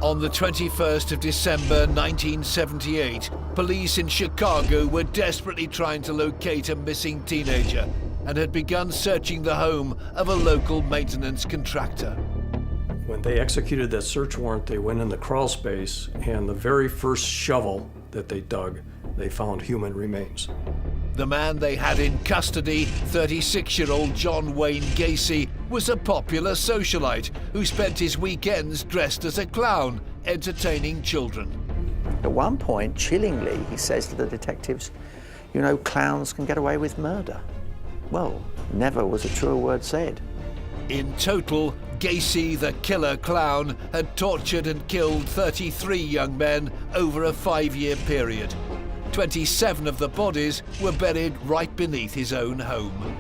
On the 21st of December 1978, police in Chicago were desperately trying to locate a missing teenager and had begun searching the home of a local maintenance contractor. When they executed that search warrant, they went in the crawl space, and the very first shovel that they dug, they found human remains. The man they had in custody, 36-year-old John Wayne Gacy, was a popular socialite who spent his weekends dressed as a clown, entertaining children. At one point, chillingly, he says to the detectives, "You know, clowns can get away with murder." Well, never was a truer word said. In total, Gacy, the killer clown, had tortured and killed 33 young men over a 5-year period. 27 of the bodies were buried right beneath his own home.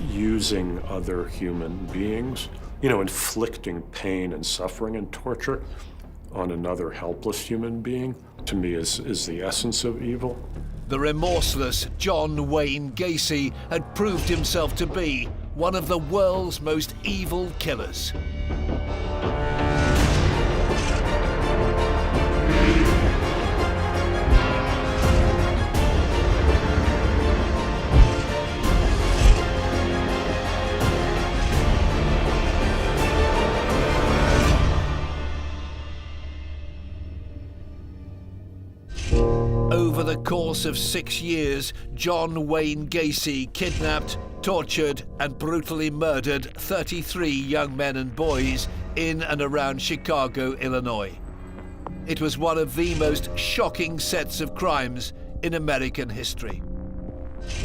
Using other human beings, inflicting pain and suffering and torture on another helpless human being, to me is the essence of evil. The remorseless John Wayne Gacy had proved himself to be one of the world's most evil killers. Over the course of 6 years, John Wayne Gacy kidnapped, tortured, and brutally murdered 33 young men and boys in and around Chicago, Illinois. It was one of the most shocking sets of crimes in American history.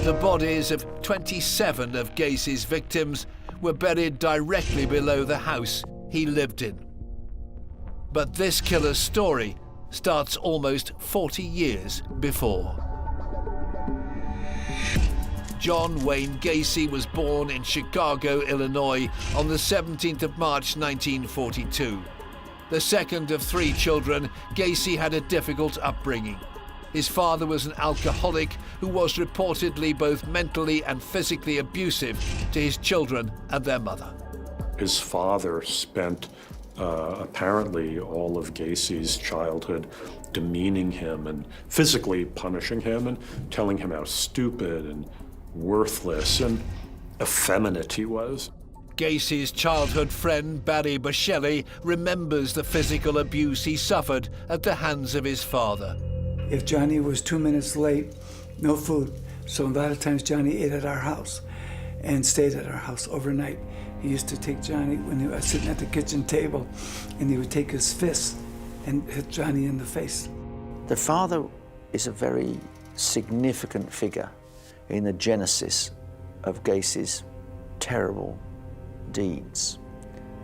The bodies of 27 of Gacy's victims were buried directly below the house he lived in. But this killer's story starts almost 40 years before. John Wayne Gacy was born in Chicago, Illinois on the 17th of March 1942. The second of 3 children, Gacy had a difficult upbringing. His father was an alcoholic who was reportedly both mentally and physically abusive to his children and their mother. His father spent apparently all of Gacy's childhood demeaning him and physically punishing him and telling him how stupid and worthless and effeminate he was. Gacy's childhood friend Barry Buscelli remembers the physical abuse he suffered at the hands of his father. If Johnny was 2 minutes late, no food. So a lot of times Johnny ate at our house and stayed at our house overnight. He used to take Johnny when he was sitting at the kitchen table, and he would take his fist and hit Johnny in the face. The father is a very significant figure in the genesis of Gacy's terrible deeds.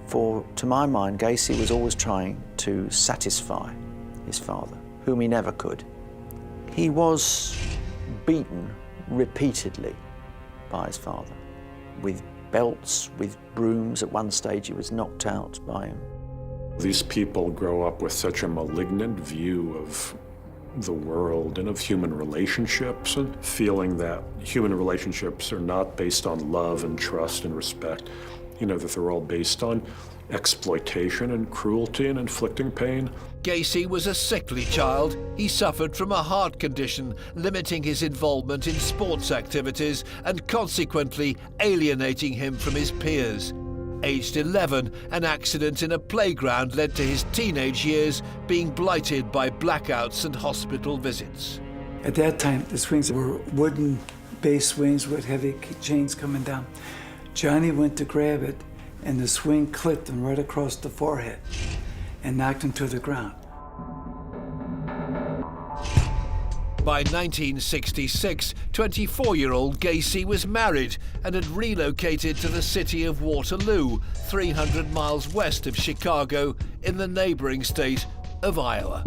For, to my mind, Gacy was always trying to satisfy his father, whom he never could. He was beaten repeatedly by his father, with belts, with brooms. At one stage he was knocked out by him. These people grow up with such a malignant view of the world and of human relationships, and feeling that human relationships are not based on love and trust and respect, that they're all based on exploitation and cruelty and inflicting pain. Gacy was a sickly child. He suffered from a heart condition, limiting his involvement in sports activities and consequently alienating him from his peers. Aged 11, an accident in a playground led to his teenage years being blighted by blackouts and hospital visits. At that time, the swings were wooden base swings with heavy chains coming down. Johnny went to grab it, and the swing clipped him right across the forehead and knocked him to the ground. By 1966, 24-year-old Gacy was married and had relocated to the city of Waterloo, 300 miles west of Chicago, in the neighboring state of Iowa.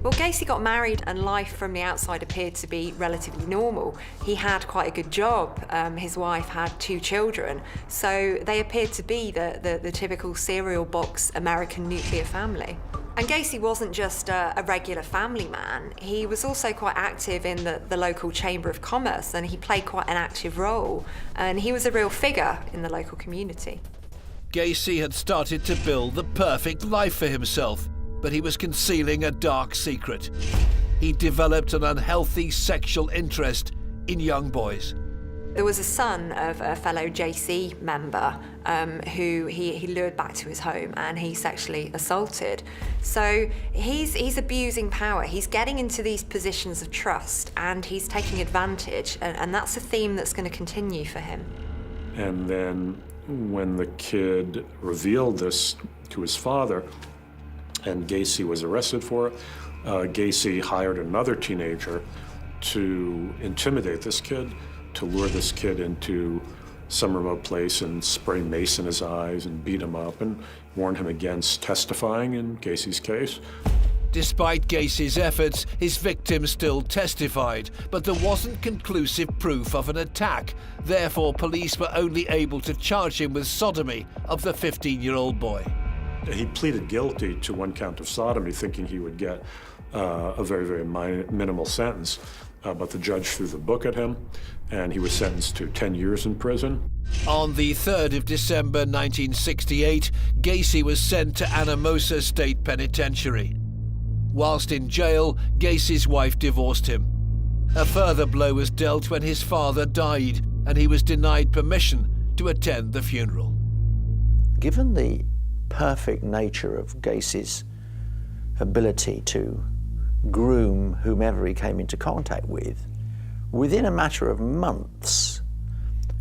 Well, Gacy got married and life from the outside appeared to be relatively normal. He had quite a good job. His wife had 2 children. So they appeared to be the typical cereal box American nuclear family. And Gacy wasn't just a regular family man. He was also quite active in the local Chamber of Commerce, and he played quite an active role. And he was a real figure in the local community. Gacy had started to build the perfect life for himself, but he was concealing a dark secret. He developed an unhealthy sexual interest in young boys. There was a son of a fellow JC member who he lured back to his home and he sexually assaulted. So he's abusing power. He's getting into these positions of trust and he's taking advantage, and that's a theme that's going to continue for him. And then when the kid revealed this to his father and Gacy was arrested for it, Gacy hired another teenager to intimidate this kid, to lure this kid into some remote place and spray mace in his eyes and beat him up and warn him against testifying in Gacy's case. Despite Gacy's efforts, his victim still testified, but there wasn't conclusive proof of an attack. Therefore, police were only able to charge him with sodomy of the 15-year-old boy. He pleaded guilty to one count of sodomy, thinking he would get a very, very minimal sentence. But the judge threw the book at him, and he was sentenced to 10 years in prison. On the 3rd of December 1968, Gacy was sent to Anamosa State Penitentiary. Whilst in jail, Gacy's wife divorced him. A further blow was dealt when his father died, and he was denied permission to attend the funeral. Given the perfect nature of Gacy's ability to groom whomever he came into contact with, within a matter of months,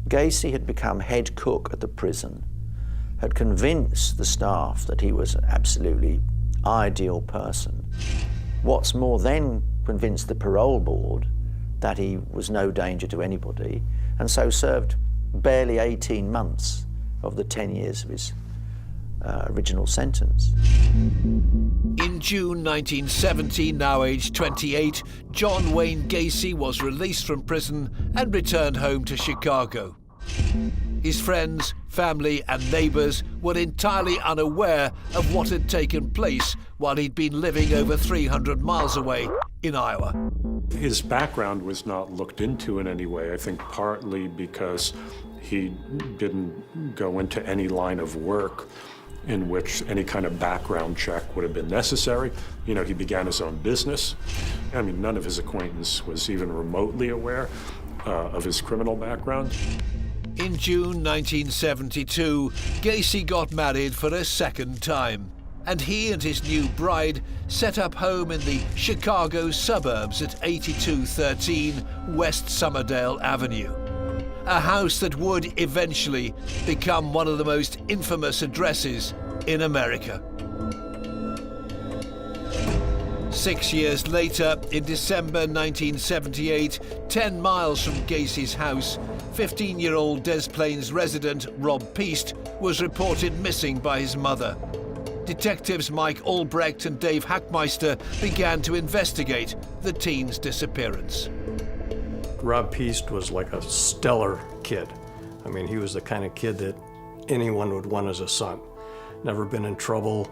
Gacy had become head cook at the prison, had convinced the staff that he was an absolutely ideal person. What's more, then convinced the parole board that he was no danger to anybody, and so served barely 18 months of the 10 years of his original sentence. In June 1970, now aged 28, John Wayne Gacy was released from prison and returned home to Chicago. His friends, family and neighbours were entirely unaware of what had taken place while he'd been living over 300 miles away in Iowa. His background was not looked into in any way, I think partly because he didn't go into any line of work in which any kind of background check would have been necessary. You know, he began his own business. I mean, none of his acquaintance was even remotely aware of his criminal background. In June 1972, Gacy got married for a second time, and he and his new bride set up home in the Chicago suburbs at 8213 West Summerdale Avenue. A house that would eventually become one of the most infamous addresses in America. 6 years later, in December 1978, 10 miles from Gacy's house, 15-year-old Des Plaines resident Rob Peast was reported missing by his mother. Detectives Mike Albrecht and Dave Hackmeister began to investigate the teen's disappearance. Rob Peast was like a stellar kid. I mean, he was the kind of kid that anyone would want as a son. Never been in trouble,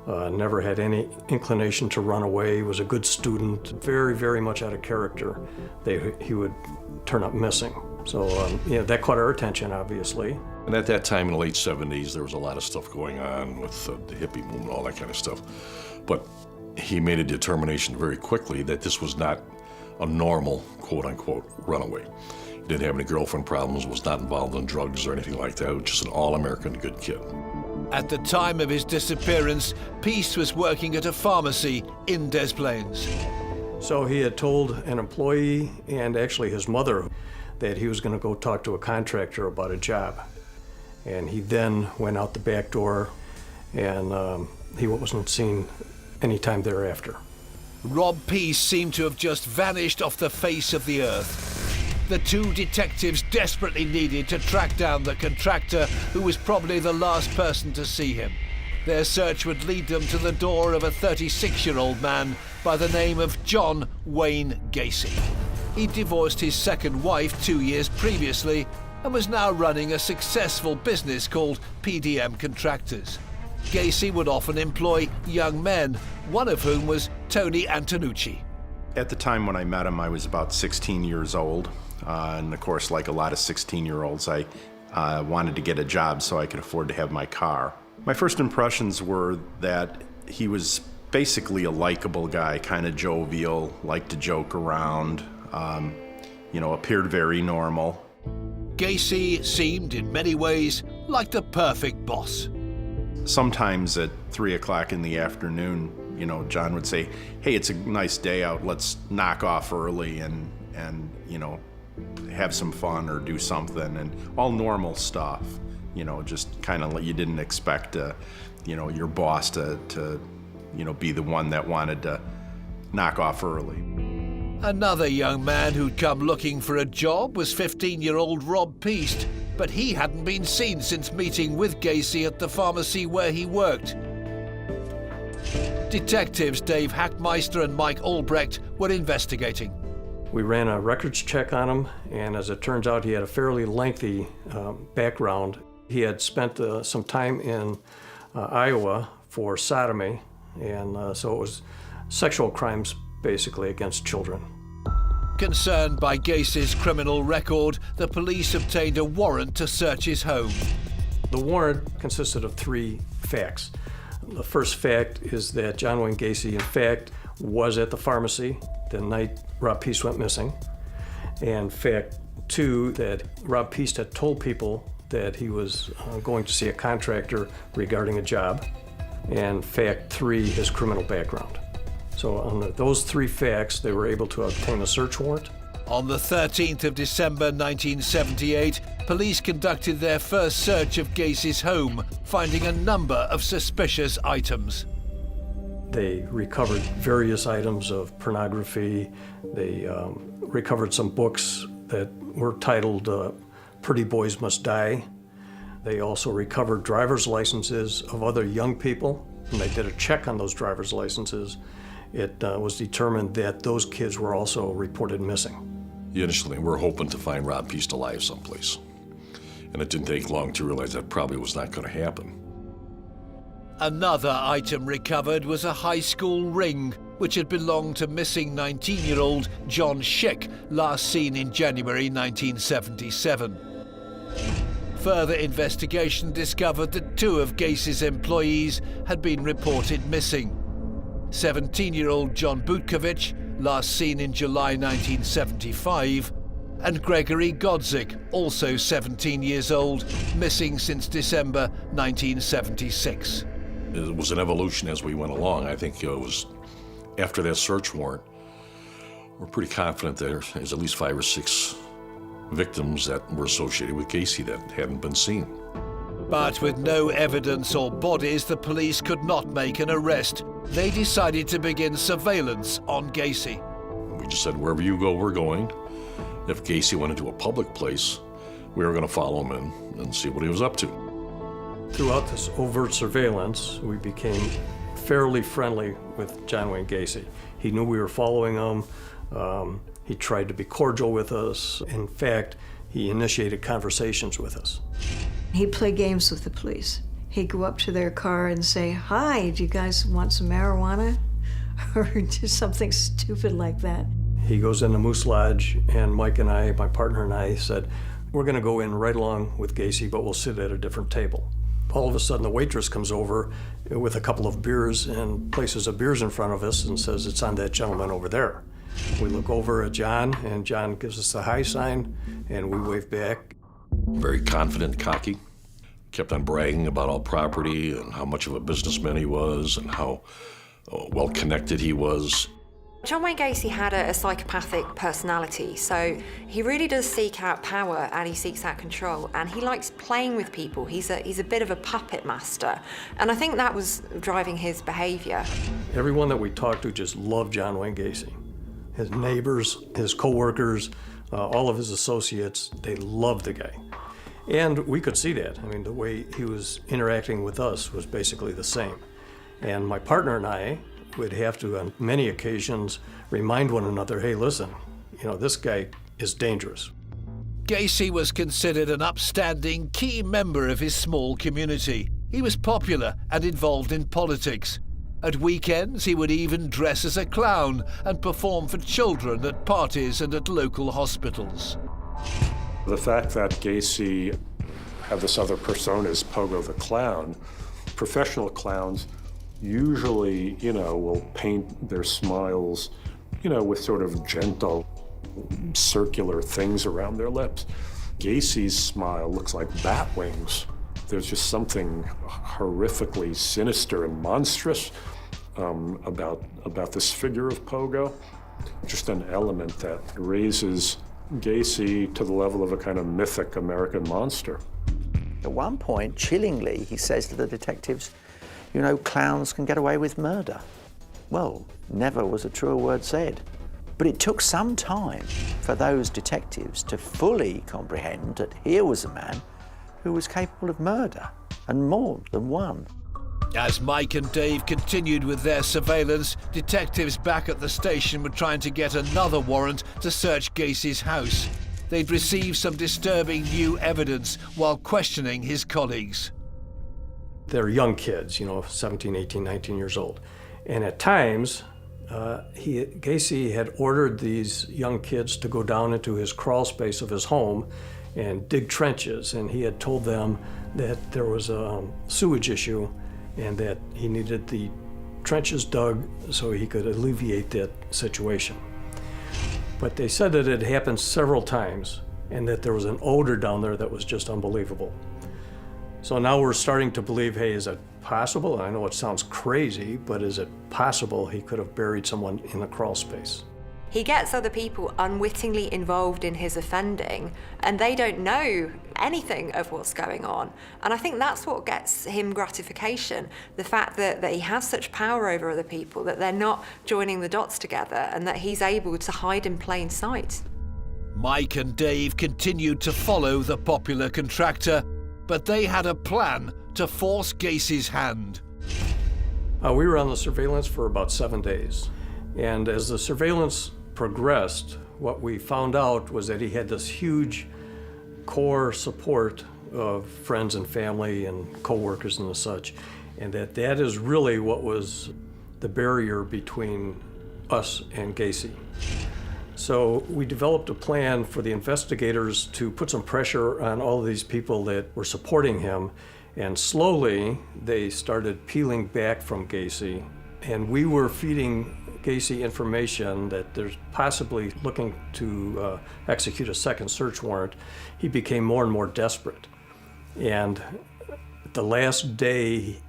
never had any inclination to run away, was a good student, very, very much out of character. He would turn up missing. So, that caught our attention, obviously. And at that time in the late 70s, there was a lot of stuff going on with the hippie movement, all that kind of stuff. But he made a determination very quickly that this was not a normal, quote-unquote, runaway. He didn't have any girlfriend problems, was not involved in drugs or anything like that, just an all-American good kid. At the time of his disappearance, Peast was working at a pharmacy in Des Plaines. So he had told an employee and actually his mother that he was going to go talk to a contractor about a job. And he then went out the back door, and he wasn't seen any time thereafter. Rob Peast seemed to have just vanished off the face of the earth. The two detectives desperately needed to track down the contractor, who was probably the last person to see him. Their search would lead them to the door of a 36-year-old man by the name of John Wayne Gacy. He divorced his second wife 2 years previously and was now running a successful business called PDM Contractors. Gacy would often employ young men, one of whom was Tony Antonucci. At the time when I met him, I was about 16 years old. And of course, like a lot of 16-year-olds, I I wanted to get a job so I could afford to have my car. My first impressions were that he was basically a likable guy, kind of jovial, liked to joke around, appeared very normal. Gacy seemed in many ways like the perfect boss. Sometimes at 3 o'clock in the afternoon, John would say, "Hey, it's a nice day out, let's knock off early and have some fun or do something," and all normal stuff, just kind of you didn't expect, your boss to be the one that wanted to knock off early. Another young man who'd come looking for a job was 15-year-old Rob Peast, but he hadn't been seen since meeting with Gacy at the pharmacy where he worked. Detectives Dave Hackmeister and Mike Albrecht were investigating. We ran a records check on him, and as it turns out, he had a fairly lengthy background. He had spent some time in Iowa for sodomy, and so it was sexual crimes basically against children. Concerned by Gacy's criminal record, the police obtained a warrant to search his home. The warrant consisted of 3 facts. The first fact is that John Wayne Gacy, in fact, was at the pharmacy the night Rob Peast went missing. And fact 2, that Rob Peast had told people that he was going to see a contractor regarding a job. And fact 3, his criminal background. So on those 3 facts, they were able to obtain a search warrant. On the 13th of December 1978, police conducted their first search of Gacy's home, finding a number of suspicious items. They recovered various items of pornography. They recovered some books that were titled Pretty Boys Must Die. They also recovered driver's licenses of other young people. When they did a check on those driver's licenses, it was determined that those kids were also reported missing. Initially, we were hoping to find Rob Peast alive someplace. And it didn't take long to realize that probably was not going to happen. Another item recovered was a high school ring, which had belonged to missing 19-year-old John Schick, last seen in January 1977. Further investigation discovered that 2 of Gacy's employees had been reported missing. 17-year-old John Butkovich, last seen in July 1975, and Gregory Godzik, also 17 years old, missing since December 1976. It was an evolution as we went along. I think it was after that search warrant, we're pretty confident there's at least 5 or 6 victims that were associated with Gacy that hadn't been seen. But with no evidence or bodies, the police could not make an arrest. They decided to begin surveillance on Gacy. We just said, wherever you go, we're going. If Gacy went into a public place, we were going to follow him in and see what he was up to. Throughout this overt surveillance, we became fairly friendly with John Wayne Gacy. He knew we were following him. He tried to be cordial with us. In fact, he initiated conversations with us. He'd play games with the police. He'd go up to their car and say, "Hi, do you guys want some marijuana?" Or just something stupid like that. He goes into Moose Lodge, and Mike and I, my partner and I, said, "We're going to go in right along with Gacy, but we'll sit at a different table." All of a sudden, the waitress comes over with a couple of beers and places of beers in front of us and says, "It's on that gentleman over there." We look over at John, and John gives us the high sign, and we wave back. Very confident, cocky. Kept on bragging about all property and how much of a businessman he was and how well-connected he was. John Wayne Gacy had a psychopathic personality, so he really does seek out power and he seeks out control, and he likes playing with people. He's a bit of a puppet master, and I think that was driving his behavior. Everyone that we talked to just loved John Wayne Gacy. His neighbors, his co-workers, all of his associates, they loved the guy. And we could see that. I mean, the way he was interacting with us was basically the same. And my partner and I would have to, on many occasions, remind one another, "Hey, listen, this guy is dangerous." Gacy was considered an upstanding key member of his small community. He was popular and involved in politics. At weekends, he would even dress as a clown and perform for children at parties and at local hospitals. The fact that Gacy have this other persona as Pogo the Clown. Professional clowns usually, will paint their smiles, with sort of gentle, circular things around their lips. Gacy's smile looks like bat wings. There's just something horrifically sinister and monstrous about this figure of Pogo. Just an element that raises Gacy to the level of a kind of mythic American monster. At one point, chillingly, he says to the detectives, clowns can get away with murder. Well, never was a truer word said. But it took some time for those detectives to fully comprehend that here was a man who was capable of murder, and more than one. As Mike and Dave continued with their surveillance, detectives back at the station were trying to get another warrant to search Gacy's house. They'd received some disturbing new evidence while questioning his colleagues. They're young kids, 17, 18, 19 years old. And at times, Gacy had ordered these young kids to go down into his crawl space of his home and dig trenches. And he had told them that there was a sewage issue and that he needed the trenches dug so he could alleviate that situation. But they said that it happened several times and that there was an odor down there that was just unbelievable. So now we're starting to believe, hey, is it possible? I know it sounds crazy, but is it possible he could have buried someone in the crawl space? He gets other people unwittingly involved in his offending, and they don't know anything of what's going on. And I think that's what gets him gratification, the fact that he has such power over other people, that they're not joining the dots together, and that he's able to hide in plain sight. Mike and Dave continued to follow the popular contractor, but they had a plan to force Gacy's hand. We were on the surveillance for about 7 days. And as the surveillance progressed, what we found out was that he had this huge core support of friends and family and co-workers and the such, and that is really what was the barrier between us and Gacy. So we developed a plan for the investigators to put some pressure on all of these people that were supporting him, and slowly they started peeling back from Gacy, and we were feeding Gacy information that there's possibly looking to execute a second search warrant. He became more and more desperate. And the last day,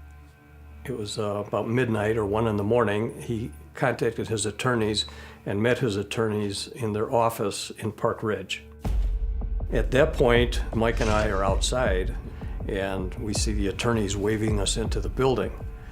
it was about midnight or 1 in the morning, he contacted his attorneys and met his attorneys in their office in Park Ridge. At that point, Mike and I are outside, and we see the attorneys waving us into the building.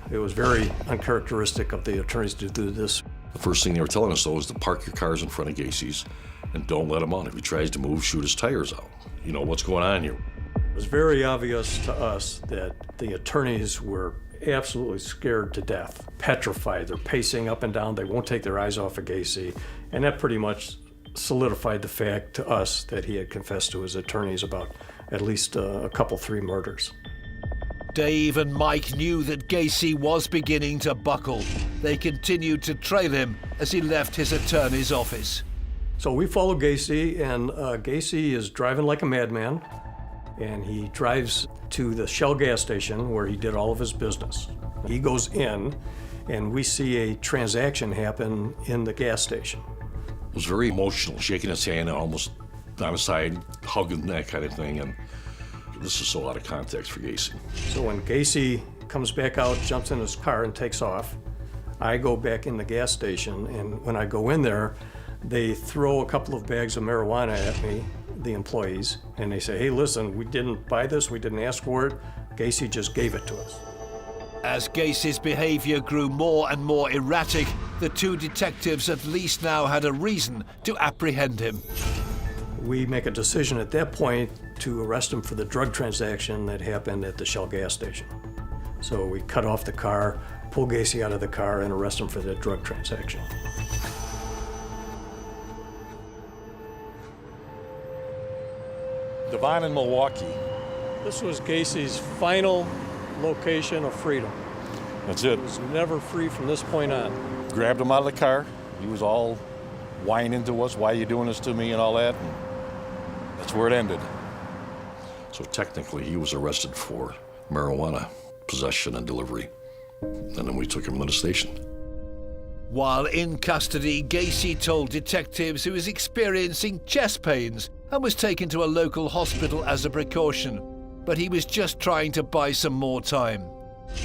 It was very uncharacteristic of the attorneys to do this. The first thing they were telling us, though, is to park your cars in front of Gacy's and don't let him on. If he tries to move, shoot his tires out. You know what's going on here. It was very obvious to us that the attorneys were absolutely scared to death, petrified. They're pacing up and down. They won't take their eyes off of Gacy. And that pretty much solidified the fact to us that he had confessed to his attorneys about at least a couple, 3 murders. Dave and Mike knew that Gacy was beginning to buckle. They continued to trail him as he left his attorney's office. So we follow Gacy, and Gacy is driving like a madman, and he drives to the Shell gas station where he did all of his business. He goes in, and we see a transaction happen in the gas station. It was very emotional, shaking his hand and almost on his side, hugging that kind of thing. And this is so out of context for Gacy. So when Gacy comes back out, jumps in his car and takes off, I go back in the gas station, and when I go in there, they throw a couple of bags of marijuana at me, the employees, and they say, hey, listen, we didn't buy this, we didn't ask for it, Gacy just gave it to us. As Gacy's behavior grew more and more erratic, the 2 detectives at least now had a reason to apprehend him. We make a decision at that point to arrest him for the drug transaction that happened at the Shell gas station. So we cut off the car, pull Gacy out of the car, and arrest him for the drug transaction. Devon in Milwaukee. This was Gacy's final location of freedom. That's it. He was never free from this point on. Grabbed him out of the car. He was all whining to us, why are you doing this to me and all that. And that's where it ended. So technically, he was arrested for marijuana possession and delivery. And then we took him to the station. While in custody, Gacy told detectives he was experiencing chest pains and was taken to a local hospital as a precaution. But he was just trying to buy some more time.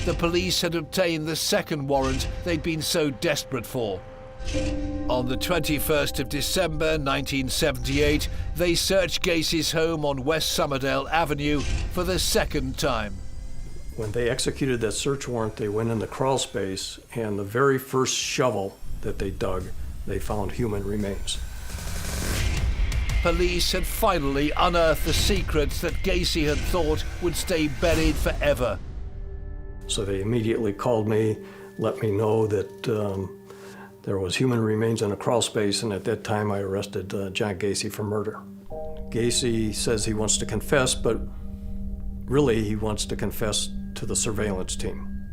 The police had obtained the second warrant they'd been so desperate for. On the 21st of December 1978, they searched Gacy's home on West Somerdale Avenue for the second time. When they executed that search warrant, they went in the crawl space, and the very first shovel that they dug, they found human remains. Police had finally unearthed the secrets that Gacy had thought would stay buried forever. So they immediately called me, let me know that there was human remains in a crawl space, and at that time I arrested John Gacy for murder. Gacy says he wants to confess, but really he wants to confess to the surveillance team,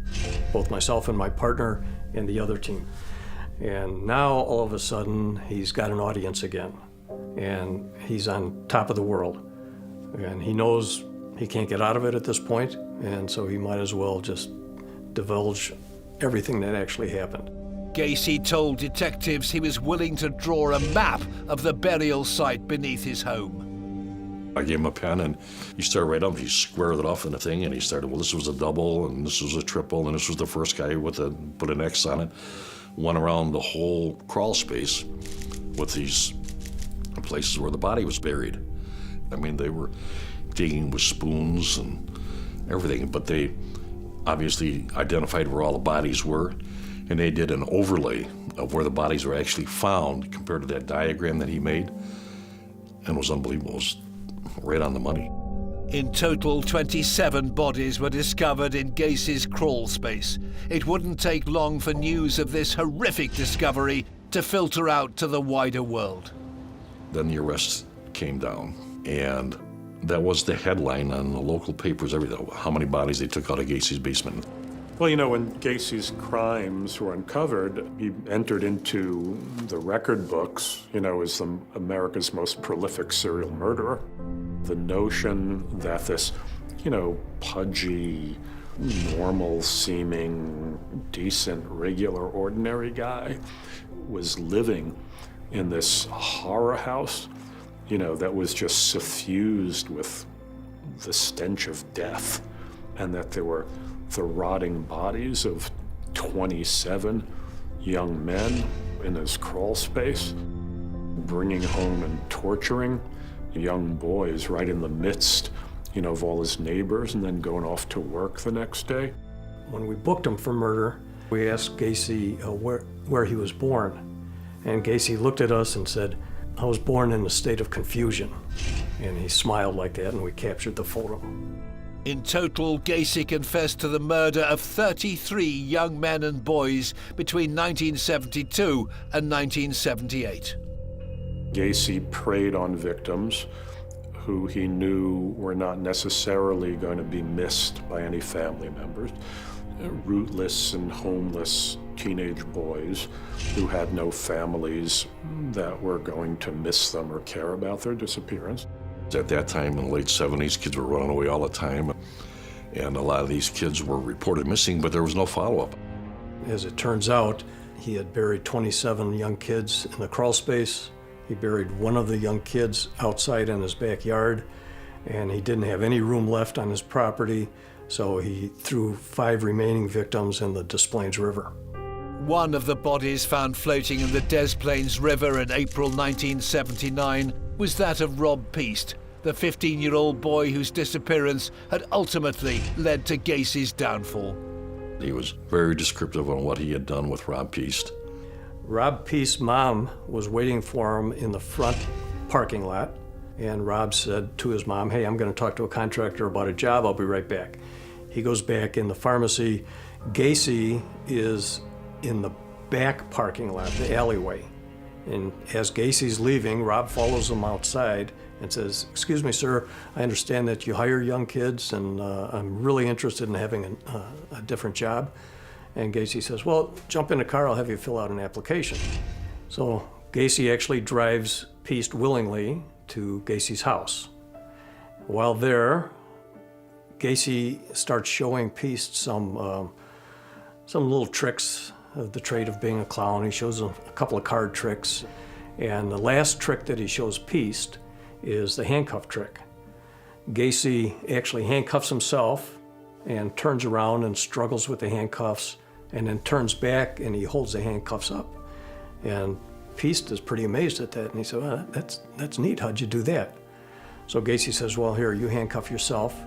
both myself and my partner and the other team. And now all of a sudden he's got an audience again, and he's on top of the world, and he knows he can't get out of it at this point, and so he might as well just divulge everything that actually happened. Gacy told detectives he was willing to draw a map of the burial site beneath his home. I gave him a pen, and he started right up. He squared it off in the thing, and he started, well, this was a double, and this was a triple, and this was the first guy with put an X on it. Went around the whole crawl space with these places where the body was buried. I mean, they were digging with spoons and everything, but they obviously identified where all the bodies were, and they did an overlay of where the bodies were actually found compared to that diagram that he made, and it was unbelievable. It was right on the money. In total, 27 bodies were discovered in Gacy's crawl space. It wouldn't take long for news of this horrific discovery to filter out to the wider world. Then the arrest came down, and that was the headline on the local papers, everything, how many bodies they took out of Gacy's basement. Well, you know, when Gacy's crimes were uncovered, he entered into the record books, you know, as America's most prolific serial murderer. The notion that this, you know, pudgy, normal-seeming, decent, regular, ordinary guy was living in this horror house, you know, that was just suffused with the stench of death, and that there were the rotting bodies of 27 young men in his crawl space, bringing home and torturing young boys right in the midst, you know, of all his neighbors, and then going off to work the next day. When we booked him for murder, we asked Gacy where he was born. And Gacy looked at us and said, I was born in a state of confusion. And he smiled like that, and we captured the photo. In total, Gacy confessed to the murder of 33 young men and boys between 1972 and 1978. Gacy preyed on victims who he knew were not necessarily going to be missed by any family members. Rootless and homeless teenage boys who had no families that were going to miss them or care about their disappearance. At that time, in the late 70s, kids were running away all the time, and a lot of these kids were reported missing, but there was no follow-up. As it turns out, he had buried 27 young kids in the crawl space. He buried one of the young kids outside in his backyard, and he didn't have any room left on his property, so he threw 5 remaining victims in the Des Plaines River. One of the bodies found floating in the Des Plaines River in April 1979 was that of Rob Peast, the 15-year-old boy whose disappearance had ultimately led to Gacy's downfall. He was very descriptive on what he had done with Rob Peast. Rob Peast's mom was waiting for him in the front parking lot, and Rob said to his mom, hey, I'm going to talk to a contractor about a job, I'll be right back. He goes back in the pharmacy. Gacy is in the back parking lot, the alleyway. And as Gacy's leaving, Rob follows him outside and says, excuse me, sir, I understand that you hire young kids, and I'm really interested in having a different job. And Gacy says, well, jump in the car, I'll have you fill out an application. So Gacy actually drives Peast willingly to Gacy's house. While there, Gacy starts showing Piest some little tricks of the trade of being a clown. He shows him a couple of card tricks, and the last trick that he shows Piest is the handcuff trick. Gacy actually handcuffs himself and turns around and struggles with the handcuffs, and then turns back and he holds the handcuffs up. And Piest is pretty amazed at that, and he said, well, that's neat, how'd you do that? So Gacy says, well, here, you handcuff yourself,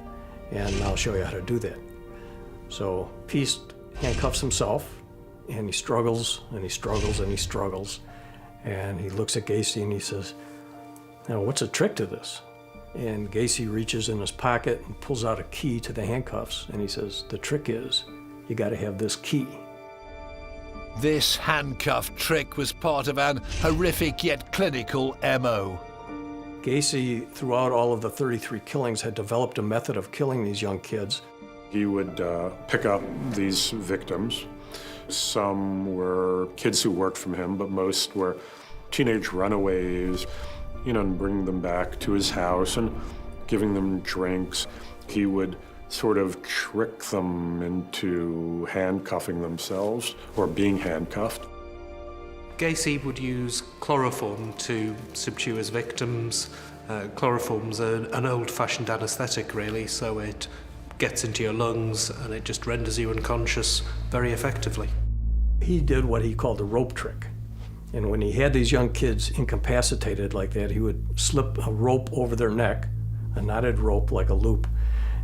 and I'll show you how to do that. So Piest handcuffs himself, and he struggles, and he struggles, and he struggles. And he looks at Gacy and he says, now, what's the trick to this? And Gacy reaches in his pocket and pulls out a key to the handcuffs, and he says, the trick is, you gotta have this key. This handcuff trick was part of an horrific yet clinical MO. Gacy, throughout all of the 33 killings, had developed a method of killing these young kids. He would pick up these victims. Some were kids who worked for him, but most were teenage runaways, and bring them back to his house and giving them drinks. He would sort of trick them into handcuffing themselves or being handcuffed. Gacy would use chloroform to subdue his victims. Chloroform's an old-fashioned anesthetic, really, so it gets into your lungs and it just renders you unconscious very effectively. He did what he called the rope trick. And when he had these young kids incapacitated like that, he would slip a rope over their neck, a knotted rope like a loop,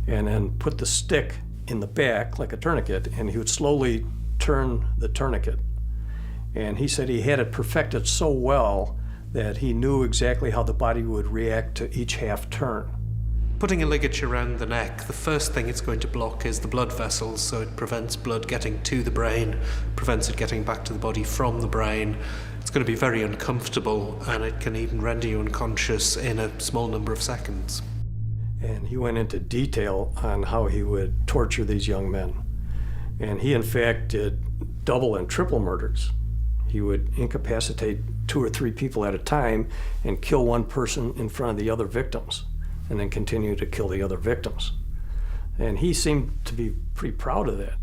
and then put the stick in the back like a tourniquet, and he would slowly turn the tourniquet. And he said he had it perfected so well that he knew exactly how the body would react to each half turn. Putting a ligature around the neck, the first thing it's going to block is the blood vessels, so it prevents blood getting to the brain, prevents it getting back to the body from the brain. It's going to be very uncomfortable, and it can even render you unconscious in a small number of seconds. And he went into detail on how he would torture these young men. And he, in fact, did double and triple murders. He would incapacitate 2 or 3 people at a time and kill one person in front of the other victims, and then continue to kill the other victims. And he seemed to be pretty proud of that.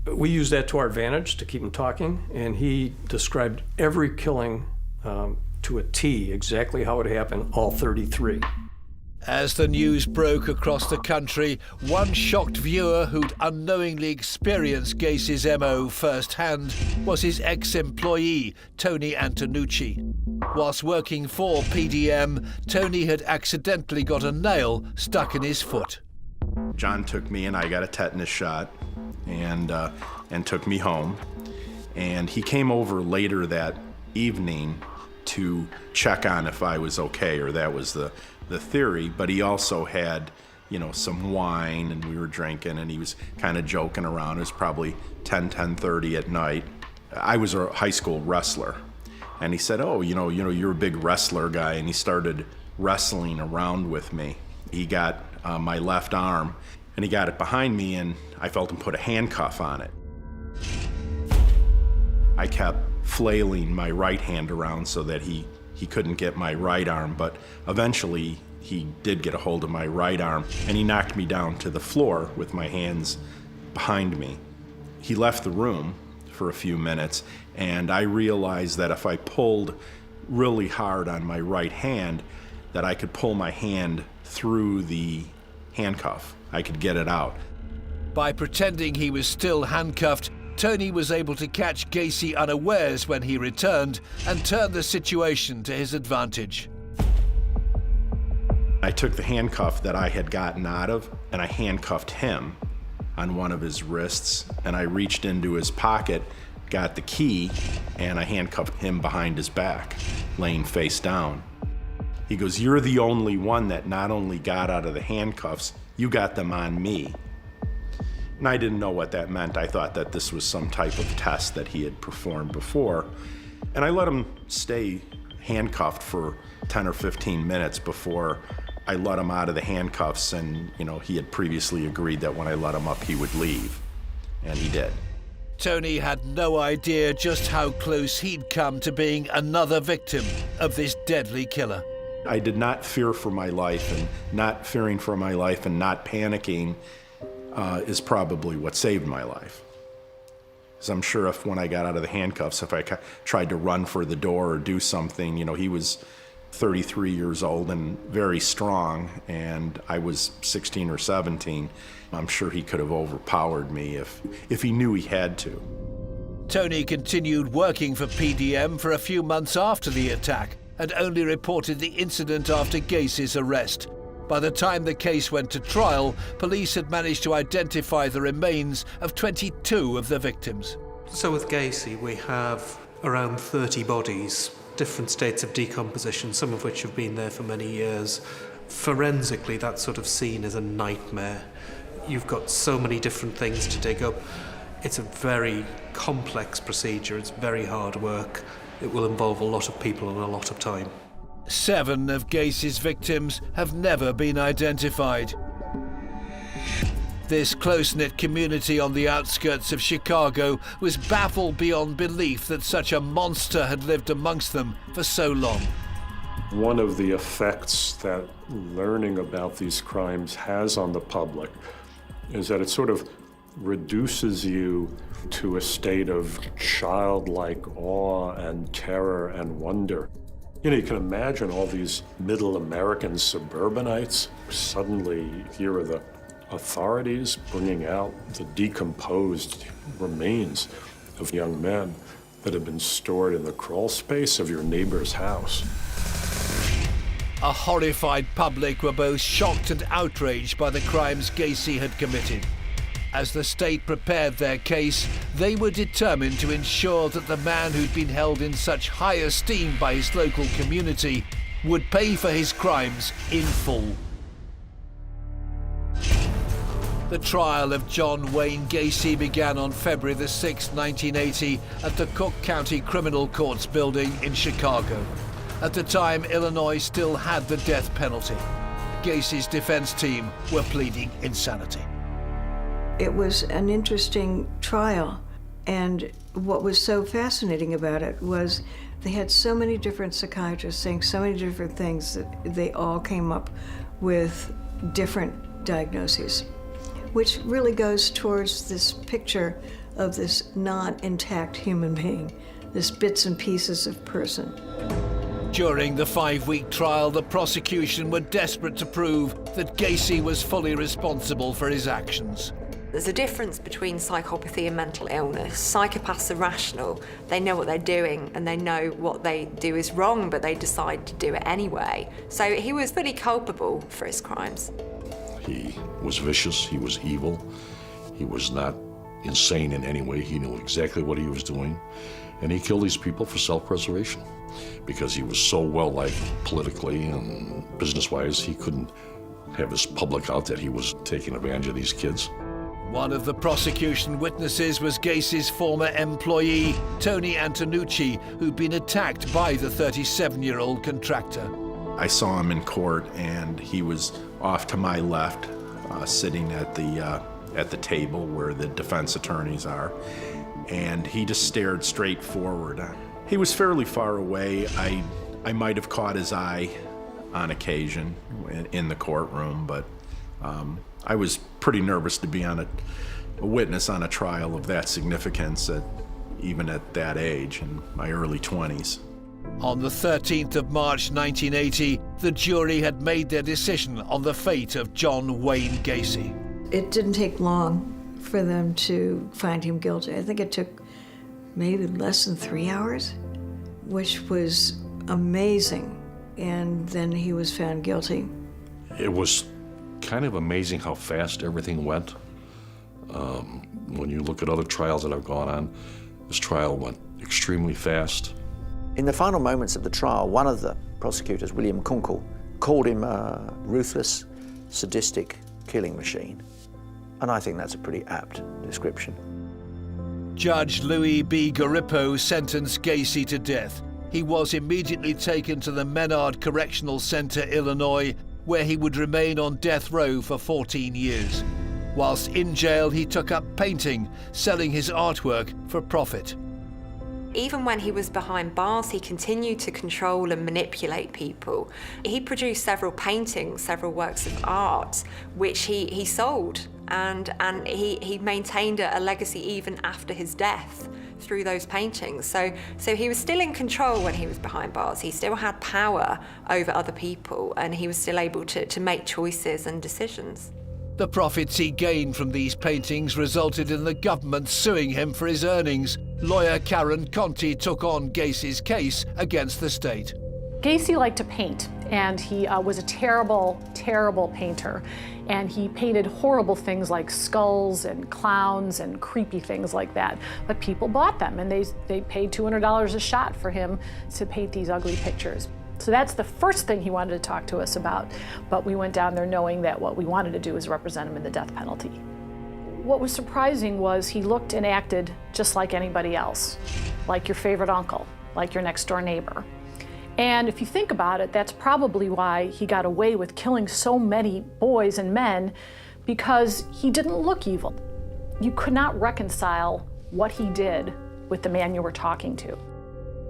We used that to our advantage to keep him talking, and he described every killing to a T, exactly how it happened, all 33. As the news broke across the country, one shocked viewer who'd unknowingly experienced Gacy's MO firsthand was his ex-employee, Tony Antonucci. Whilst working for PDM, Tony had accidentally got a nail stuck in his foot. John took me and I got a tetanus shot and took me home. And he came over later that evening to check on if I was okay, or that was the theory, but he also had, some wine, and we were drinking, and he was kind of joking around. It was probably 10:30 at night. I was a high school wrestler, and he said, oh, you're a big wrestler guy, and he started wrestling around with me. He got my left arm, and he got it behind me, and I felt him put a handcuff on it. I kept flailing my right hand around so that he couldn't get my right arm, but eventually he did get a hold of my right arm, and he knocked me down to the floor with my hands behind me. He left the room for a few minutes, and I realized that if I pulled really hard on my right hand, that I could pull my hand through the handcuff. I could get it out. By pretending he was still handcuffed, Tony was able to catch Gacy unawares when he returned and turn the situation to his advantage. I took the handcuff that I had gotten out of, and I handcuffed him on one of his wrists, and I reached into his pocket, got the key, and I handcuffed him behind his back, laying face down. He goes, you're the only one that not only got out of the handcuffs, you got them on me. And I didn't know what that meant. I thought that this was some type of test that he had performed before. And I let him stay handcuffed for 10 or 15 minutes before I let him out of the handcuffs. And, he had previously agreed that when I let him up, he would leave. And he did. Tony had no idea just how close he'd come to being another victim of this deadly killer. I did not fear for my life, and not fearing for my life and not panicking is probably what saved my life. Because I'm sure if when I got out of the handcuffs, if I tried to run for the door or do something, you know, he was 33 years old and very strong, and I was 16 or 17. I'm sure he could have overpowered me if he knew he had to. Tony continued working for PDM for a few months after the attack and only reported the incident after Gacy's arrest. By the time the case went to trial, police had managed to identify the remains of 22 of the victims. So with Gacy, we have around 30 bodies, different states of decomposition, some of which have been there for many years. Forensically, that sort of scene is a nightmare. You've got so many different things to dig up. It's a very complex procedure. It's very hard work. It will involve a lot of people and a lot of time. 7 of Gacy's victims have never been identified. This close-knit community on the outskirts of Chicago was baffled beyond belief that such a monster had lived amongst them for so long. One of the effects that learning about these crimes has on the public is that it sort of reduces you to a state of childlike awe and terror and wonder. You know, you can imagine all these middle American suburbanites. Suddenly, here are the authorities bringing out the decomposed remains of young men that have been stored in the crawl space of your neighbor's house. A horrified public were both shocked and outraged by the crimes Gacy had committed. As the state prepared their case, they were determined to ensure that the man who'd been held in such high esteem by his local community would pay for his crimes in full. The trial of John Wayne Gacy began on February the 6th, 1980 at the Cook County Criminal Courts building in Chicago. At the time, Illinois still had the death penalty. Gacy's defense team were pleading insanity. It was an interesting trial, and what was so fascinating about it was they had so many different psychiatrists saying so many different things that they all came up with different diagnoses, which really goes towards this picture of this non-intact human being, this bits and pieces of person. During the 5-week trial, the prosecution were desperate to prove that Gacy was fully responsible for his actions. There's a difference between psychopathy and mental illness. Psychopaths are rational. They know what they're doing and they know what they do is wrong, but they decide to do it anyway. So he was fully culpable for his crimes. He was vicious, he was evil, he was not insane in any way. He knew exactly what he was doing, and he killed these people for self-preservation because he was so well-liked politically and business-wise. He couldn't have his public out that he was taking advantage of these kids. One of the prosecution witnesses was Gacy's former employee, Tony Antonucci, who'd been attacked by the 37-year-old contractor. I saw him in court, and he was off to my left, sitting at the table where the defense attorneys are, and he just stared straight forward. He was fairly far away. I might have caught his eye on occasion in the courtroom, but I was pretty nervous to be on a witness on a trial of that significance, even at that age, in my early 20s. On the 13th of March 1980, the jury had made their decision on the fate of John Wayne Gacy. It didn't take long for them to find him guilty. I think it took maybe less than 3 hours, which was amazing. And then he was found guilty. It was kind of amazing how fast everything went. When you look at other trials that have gone on, this trial went extremely fast. In the final moments of the trial, one of the prosecutors, William Kunkel, called him a ruthless, sadistic killing machine. And I think that's a pretty apt description. Judge Louis B. Garippo sentenced Gacy to death. He was immediately taken to the Menard Correctional Center, Illinois, where he would remain on death row for 14 years. Whilst in jail, he took up painting, selling his artwork for profit. Even when he was behind bars, he continued to control and manipulate people. He produced several paintings, several works of art, which he sold, and he maintained a legacy even after his death through those paintings. So he was still in control when he was behind bars. He still had power over other people, and he was still able to make choices and decisions. The profits he gained from these paintings resulted in the government suing him for his earnings. Lawyer Karen Conti took on Gacy's case against the state. Gacy liked to paint, and he was a terrible, terrible painter. And he painted horrible things like skulls and clowns and creepy things like that. But people bought them, and they paid $200 a shot for him to paint these ugly pictures. So that's the first thing he wanted to talk to us about. But we went down there knowing that what we wanted to do was represent him in the death penalty. What was surprising was he looked and acted just like anybody else, like your favorite uncle, like your next door neighbor. And if you think about it, that's probably why he got away with killing so many boys and men, because he didn't look evil. You could not reconcile what he did with the man you were talking to.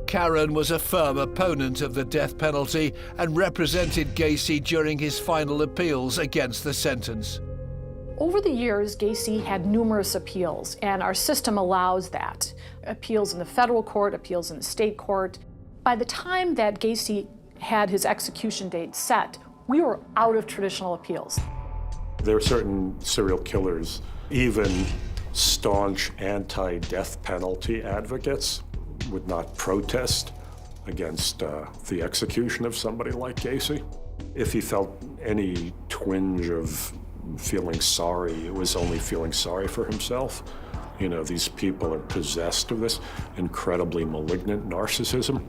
Karen was a firm opponent of the death penalty and represented Gacy during his final appeals against the sentence. Over the years, Gacy had numerous appeals, and our system allows that. Appeals in the federal court, appeals in the state court. By the time that Gacy had his execution date set, we were out of traditional appeals. There are certain serial killers, even staunch anti-death penalty advocates, would not protest against the execution of somebody like Gacy. If he felt any twinge of feeling sorry, it was only feeling sorry for himself. You know, these people are possessed of this incredibly malignant narcissism.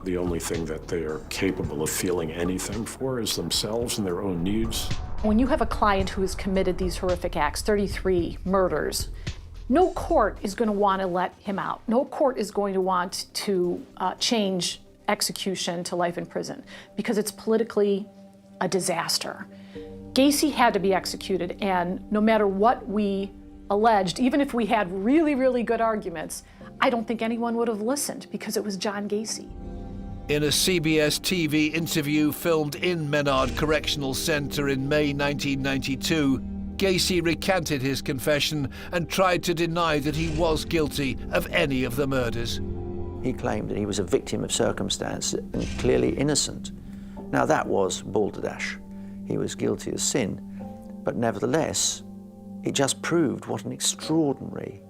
The only thing that they are capable of feeling anything for is themselves and their own needs. When you have a client who has committed these horrific acts, 33 murders, no court is going to want to let him out. No court is going to want to change execution to life in prison because it's politically a disaster. Gacy had to be executed, and no matter what we alleged, even if we had really, really good arguments, I don't think anyone would have listened because it was John Gacy. In a CBS TV interview filmed in Menard Correctional Center in May 1992, Gacy recanted his confession and tried to deny that he was guilty of any of the murders. He claimed that he was a victim of circumstance and clearly innocent. Now that was balderdash. He was guilty of sin, but nevertheless, it just proved what an extraordinary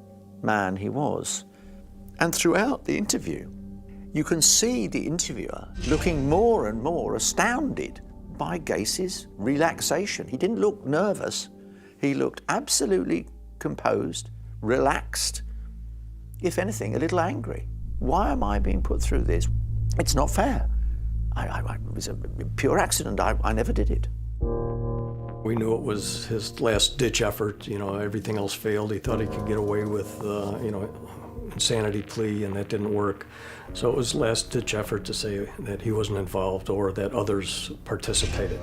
man he was. And throughout the interview, you can see the interviewer looking more and more astounded by Gacy's relaxation. He didn't look nervous. He looked absolutely composed, relaxed, if anything, a little angry. Why am I being put through this? It's not fair. It was a pure accident. I never did it. We knew it was his last-ditch effort. You know, everything else failed. He thought he could get away with, insanity plea, and that didn't work. So it was last-ditch effort to say that he wasn't involved or that others participated.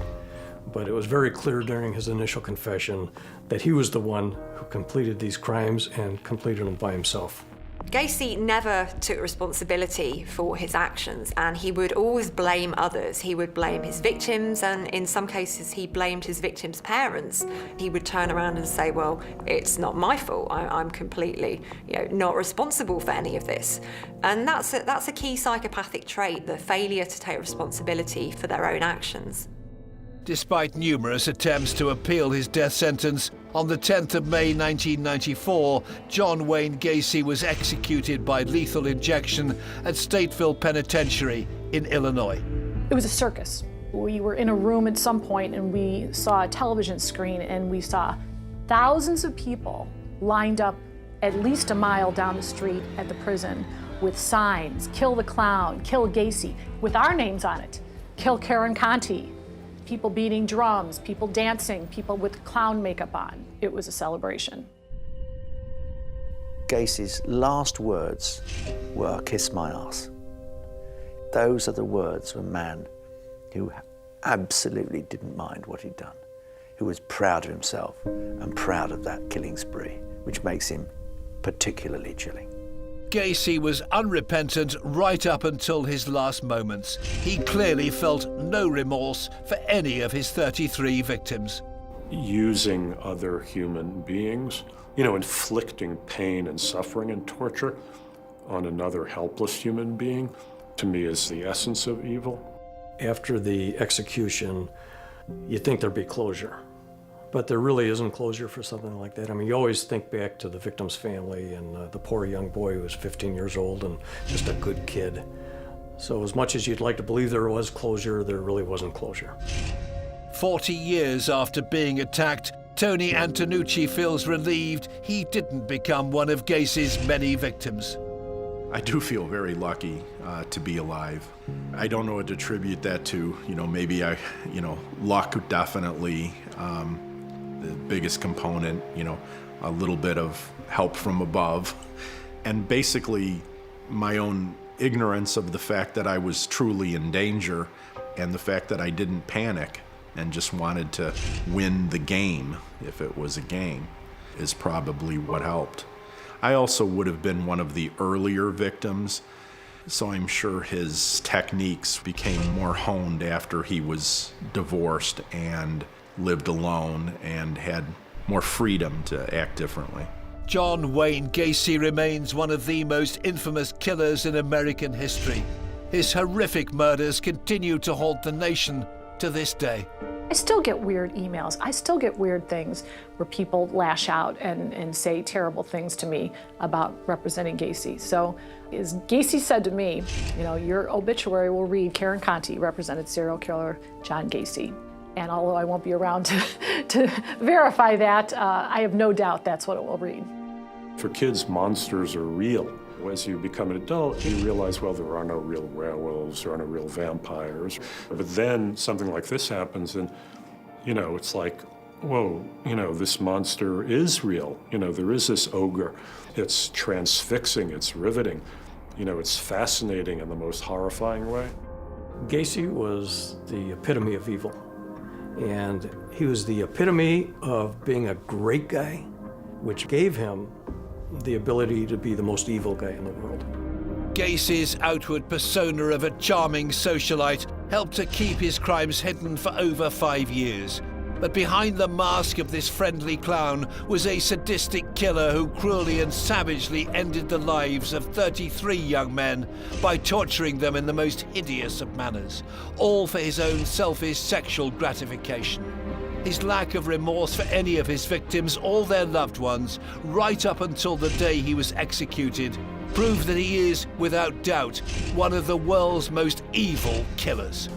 But it was very clear during his initial confession that he was the one who completed these crimes and completed them by himself. Gacy never took responsibility for his actions, and he would always blame others. He would blame his victims, and in some cases he blamed his victims' parents. He would turn around and say, well, it's not my fault. I'm completely not responsible for any of this. And that's a key psychopathic trait, the failure to take responsibility for their own actions. Despite numerous attempts to appeal his death sentence, on the 10th of May 1994, John Wayne Gacy was executed by lethal injection at Stateville Penitentiary in Illinois. It was a circus. We were in a room at some point and we saw a television screen and we saw thousands of people lined up at least a mile down the street at the prison with signs, "Kill the clown, kill Gacy," with our names on it, "Kill Karen Conti." People beating drums, people dancing, people with clown makeup on. It was a celebration. Gacy's last words were, "Kiss my ass." Those are the words of a man who absolutely didn't mind what he'd done, who was proud of himself and proud of that killing spree, which makes him particularly chilling. Gacy was unrepentant right up until his last moments. He clearly felt no remorse for any of his 33 victims. Using other human beings, inflicting pain and suffering and torture on another helpless human being, to me is the essence of evil. After the execution, you think there'd be closure, but there really isn't closure for something like that. I mean, you always think back to the victim's family and the poor young boy who was 15 years old and just a good kid. So as much as you'd like to believe there was closure, there really wasn't closure. 40 years after being attacked, Tony Antonucci feels relieved he didn't become one of Gacy's many victims. I do feel very lucky to be alive. I don't know what to attribute that to. Maybe luck definitely, the biggest component, a little bit of help from above, and basically my own ignorance of the fact that I was truly in danger and the fact that I didn't panic and just wanted to win the game, if it was a game, is probably what helped. I also would have been one of the earlier victims, so I'm sure his techniques became more honed after he was divorced and lived alone and had more freedom to act differently. John Wayne Gacy remains one of the most infamous killers in American history. His horrific murders continue to haunt the nation to this day. I still get weird emails. I still get weird things where people lash out and say terrible things to me about representing Gacy. So as Gacy said to me, your obituary will read Karen Conti represented serial killer John Gacy. And although I won't be around to verify that, I have no doubt that's what it will read. For kids, monsters are real. As you become an adult, you realize, well, there are no real werewolves, there are no real vampires. But then something like this happens and, it's like, whoa, this monster is real. There is this ogre. It's transfixing, it's riveting. It's fascinating in the most horrifying way. Gacy was the epitome of evil, and he was the epitome of being a great guy, which gave him the ability to be the most evil guy in the world. Gacy's outward persona of a charming socialite helped to keep his crimes hidden for over 5 years. But behind the mask of this friendly clown was a sadistic killer who cruelly and savagely ended the lives of 33 young men by torturing them in the most hideous of manners, all for his own selfish sexual gratification. His lack of remorse for any of his victims or their loved ones, right up until the day he was executed, proved that he is, without doubt, one of the world's most evil killers.